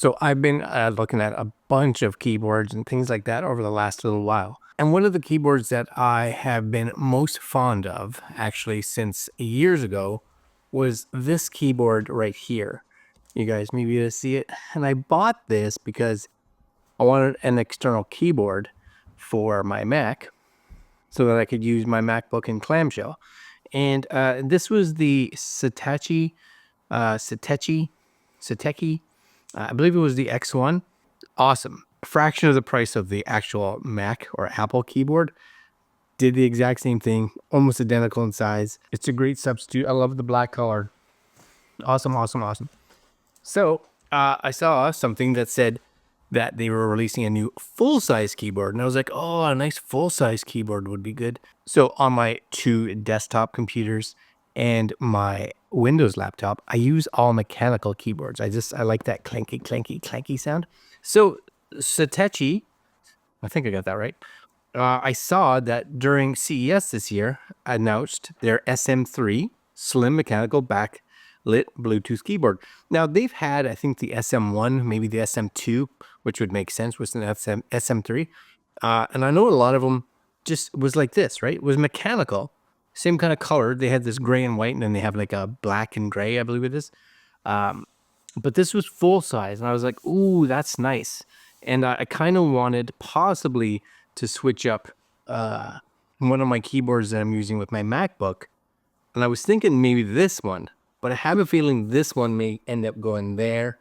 So I've been looking at a bunch of keyboards and things like that over the last little while. And one of the keyboards that I have been most fond of, actually since years ago, was this keyboard right here. You guys maybe you see it. And I bought this because I wanted an external keyboard for my Mac so that I could use my MacBook in clamshell. And this was the Satechi, Satechi, I believe it was the X1. Awesome. A fraction of the price of the actual Mac or Apple keyboard. Did the exact same thing, almost identical in size. It's a great substitute. I love the black color. Awesome, awesome, awesome. So I saw something that said that they were releasing a new full-size keyboard. And I was like, oh, a nice full-size keyboard would be good. So on my two desktop computers and my Windows laptop, I use all mechanical keyboards. I like that clanky, clanky, clanky sound. So Satechi, I think I got that right. I saw that during CES this year, announced their SM3 slim mechanical backlit Bluetooth keyboard. Now they've had, I think, the SM1, maybe the SM2, which would make sense with an SM3. And I know a lot of them just was like this, right? It was mechanical, same kind of color. They had this gray and white, and then they have like a black and gray, I believe it is. But this was full size, and I was like, ooh, that's nice. And I kind of wanted possibly to switch up one of my keyboards that I'm using with my MacBook. And I was thinking maybe this one, but I have a feeling this one may end up going there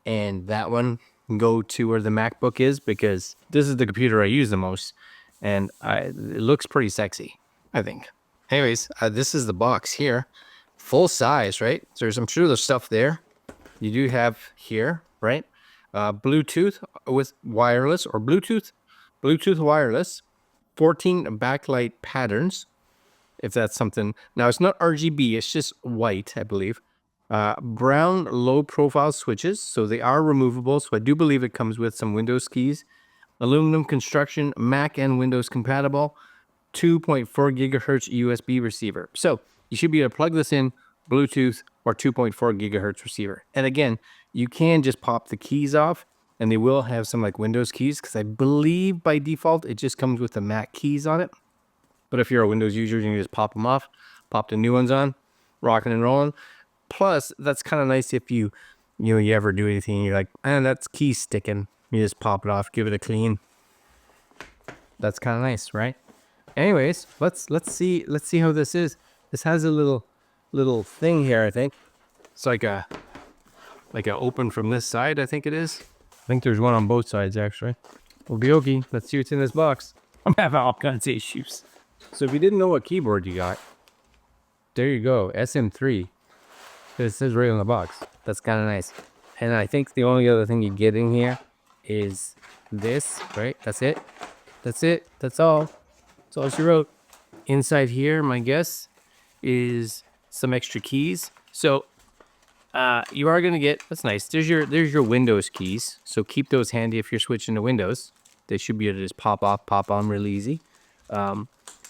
and that one go to where the MacBook is, because this is the computer I use the most, and it looks pretty sexy, I think. Anyways, this is the box here. Full size, right? I'm sure there's stuff there. You do have here, right? Bluetooth with wireless, or Bluetooth wireless, 14 backlight patterns, if that's something. Now it's not RGB, it's just white, I believe. Brown low profile switches, so they are removable. So I do believe it comes with some Windows keys. Aluminum construction, Mac and Windows compatible. 2.4 gigahertz USB receiver. So you should be able to plug this in, Bluetooth or 2.4 gigahertz receiver. And again, you can just pop the keys off, and they will have some like Windows keys, because I believe by default it just comes with the Mac keys on it. But if you're a Windows user, you can just pop them off, pop the new ones on, rocking and rolling. Plus, that's kind of nice if you ever do anything and you're like, that's key sticking. You just pop it off, give it a clean. That's kind of nice, right? Anyways, let's see how this is. This has a little thing here, I think. It's like a open from this side, I think it is. I think there's one on both sides, actually. Okay, let's see what's in this box. I'm having all kinds of issues. So if you didn't know what keyboard you got, there you go, SM3. It says right on the box. That's kind of nice. And I think the only other thing you get in here is this, right? That's it. That's all. That's all she wrote. Inside here, my guess, is some extra keys. So you are gonna get, that's nice. There's your Windows keys. So keep those handy if you're switching to Windows. They should be able to just pop off, pop on really easy.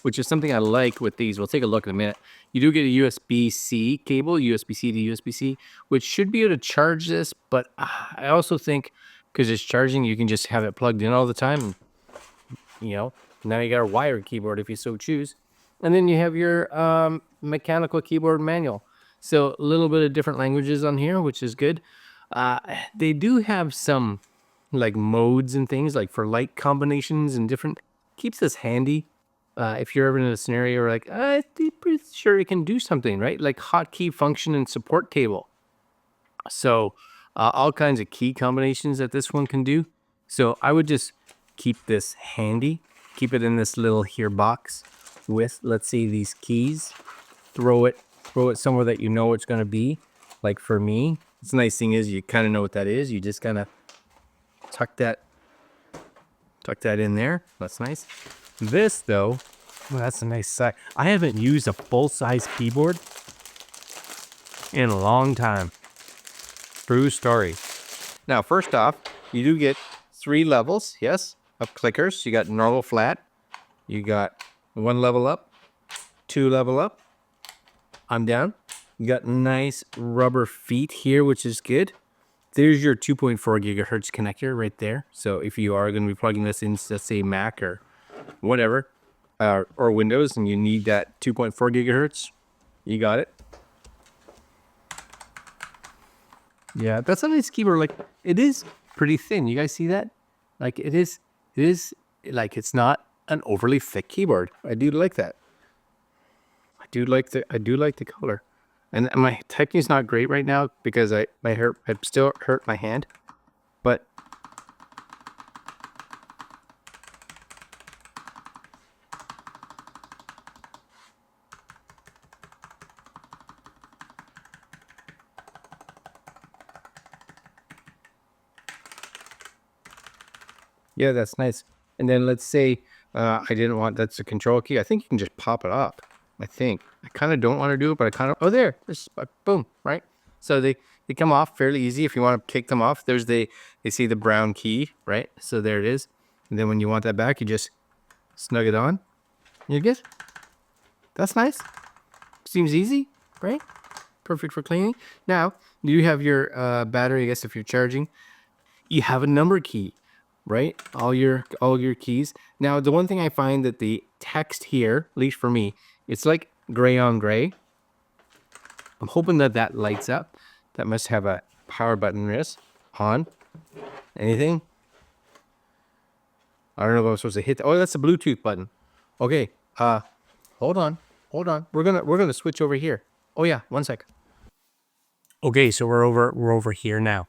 Which is something I like with these. We'll take a look in a minute. You do get a USB-C cable, USB-C to USB-C, which should be able to charge this, but I also think because it's charging, you can just have it plugged in all the time. Now you got a wired keyboard if you so choose. And then you have your mechanical keyboard manual. So a little bit of different languages on here, which is good. They do have some like modes and things, like for light combinations and different. Keeps this handy. If you're ever in a scenario where like, I'm pretty sure it can do something, right? Like hotkey function and support table. So all kinds of key combinations that this one can do. So I would just keep this handy. Keep it in this little here box with, let's see, these keys. Throw it somewhere that you know it's going to be. Like for me, the nice thing is you kind of know what that is. You just kind of tuck that in there. That's nice. This though, well, that's a nice size. I haven't used a full-size keyboard in a long time. True story. Now, first off, you do get 3 levels, yes, of clickers. You got normal flat. You got 1 level up, 2 level up. I'm down. You got nice rubber feet here, which is good. there's your 2.4 gigahertz connector right there. So if you are going to be plugging this into, let's say, Mac or whatever, or Windows, and you need that 2.4 gigahertz, you got it. Yeah, that's a nice keyboard. Like, it is pretty thin. You guys see that? Like, it is like, it's not an overly thick keyboard. I do like that. I do like the color. And my typing is not great right now because I still hurt my hand. But yeah, that's nice. And then let's say I didn't want, that's a control key. I think you can just pop it up. I think I kind of don't want to do it, but I kind of, oh, there, just boom, right? So they come off fairly easy. If you want to take them off, there's they see the brown key, right? So there it is. And then when you want that back, you just snug it on. You're good. That's nice. Seems easy, right? Perfect for cleaning. Now, you have your battery, I guess, if you're charging. You have a number key, right? All your keys. Now, the one thing I find that the text here, at least for me, it's like gray on gray. I'm hoping that that lights up. That must have a power button wrist on. Anything? I don't know if I'm supposed to hit. Oh, that's a Bluetooth button. Okay. Hold on. We're gonna switch over here. Oh yeah, 1 sec. Okay, so we're over here now.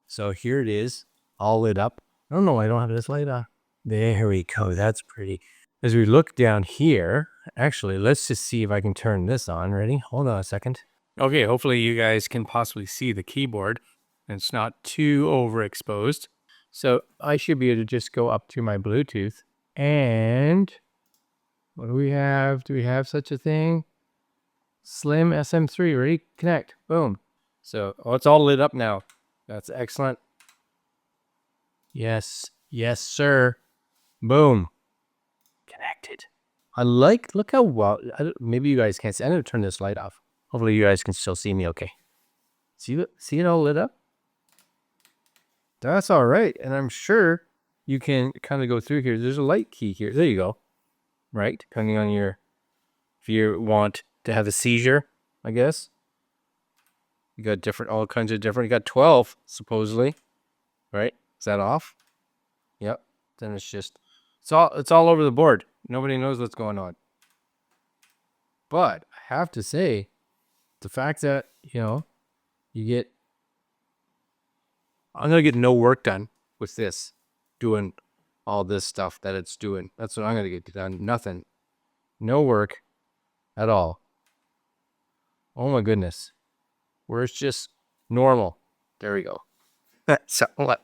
So here it is, all lit up. I don't know why I don't have this light on. There we go. That's pretty. As we look down here, actually, let's just see if I can turn this on. Ready? Hold on a second. Okay, hopefully you guys can possibly see the keyboard and it's not too overexposed. So I should be able to just go up to my Bluetooth. And what do we have? Do we have such a thing? Slim SM3, ready? Connect. Boom. So, oh, it's all lit up now. That's excellent. Yes, sir. Boom. Connected. I like, look how well, maybe you guys can't see. I'm going to turn this light off. Hopefully you guys can still see me okay. See it all lit up? That's all right. And I'm sure you can kind of go through here. There's a light key here. There you go. Right? Depending on your, if you want to have a seizure, I guess. You got all kinds of different, you got 12, supposedly. Right? Is that off? Yep. Then it's just, it's all over the board. Nobody knows what's going on. But I have to say, the fact that, you get, I'm going to get no work done with this, doing all this stuff that it's doing. That's what I'm going to get done. Nothing. No work at all. Oh my goodness. Where it's just normal. There we go. So what?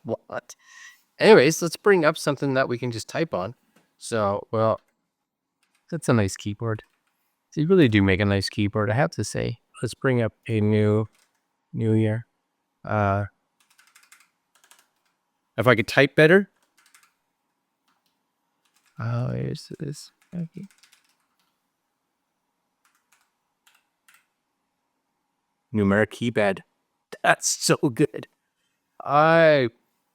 Anyways, let's bring up something that we can just type on. So, well, that's a nice keyboard. So you really do make a nice keyboard, I have to say. Let's bring up a new year. If I could type better. Oh, here's this. Okay. Numeric keypad. That's so good. I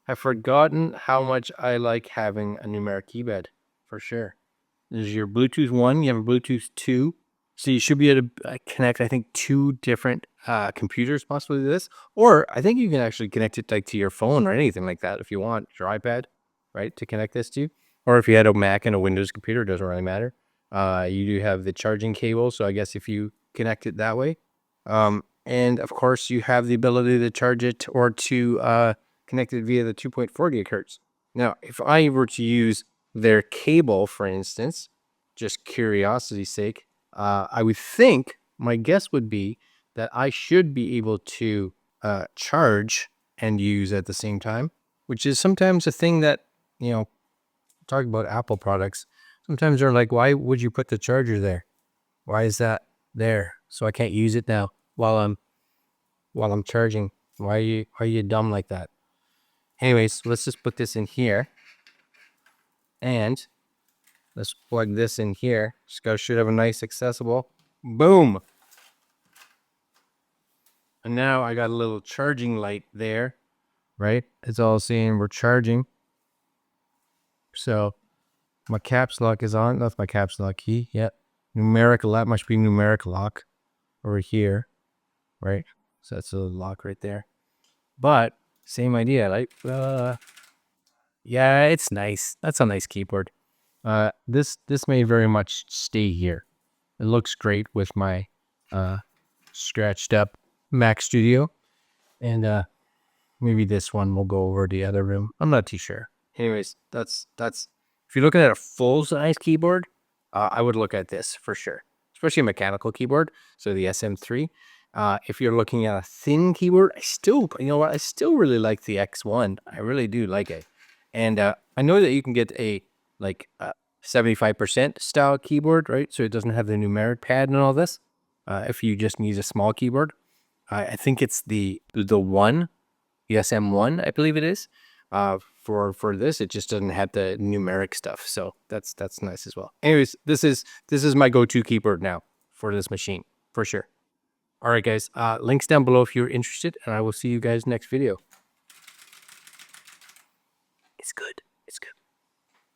have forgotten how much I like having a numeric keypad, for sure. There's your Bluetooth 1, you have a Bluetooth 2. So you should be able to connect, I think, 2 different computers possibly to this. Or I think you can actually connect it like to your phone or anything like that if you want, your iPad, right, to connect this to. Or if you had a Mac and a Windows computer, it doesn't really matter. You do have the charging cable, so I guess if you connect it that way. And of course, you have the ability to charge it or to connect it via the 2.4 gigahertz. Now, if I were to use their cable, for instance, just curiosity's sake, I would think, my guess would be that I should be able to charge and use at the same time, which is sometimes a thing that, talking about Apple products, sometimes they're like, why would you put the charger there? Why is that there? So I can't use it now while I'm charging. Why are you dumb like that? Anyways, let's just put this in here. And let's plug this in here. Should have a nice accessible. Boom. And now I got a little charging light there. right? It's all saying we're charging. So my caps lock is on. That's my caps lock key. Yep. Numeric lock must be numeric lock over here, right? So that's a little lock right there. But same idea, like yeah, it's nice. That's a nice keyboard. This may very much stay here. It looks great with my scratched up Mac Studio, and maybe this one will go over the other room. I'm not too sure. Anyways, that's if you're looking at a full size keyboard, I would look at this for sure, especially a mechanical keyboard. So the SM3. If you're looking at a thin keyboard, I still really like the X1. I really do like it, and I know that you can get a 75% style keyboard, right? So it doesn't have the numeric pad and all this. If you just need a small keyboard, I think it's the one. The SM1, I believe it is. For this, it just doesn't have the numeric stuff, so that's nice as well. Anyways, this is my go-to keyboard now for this machine for sure. All right, guys. Links down below if you're interested, and I will see you guys next video.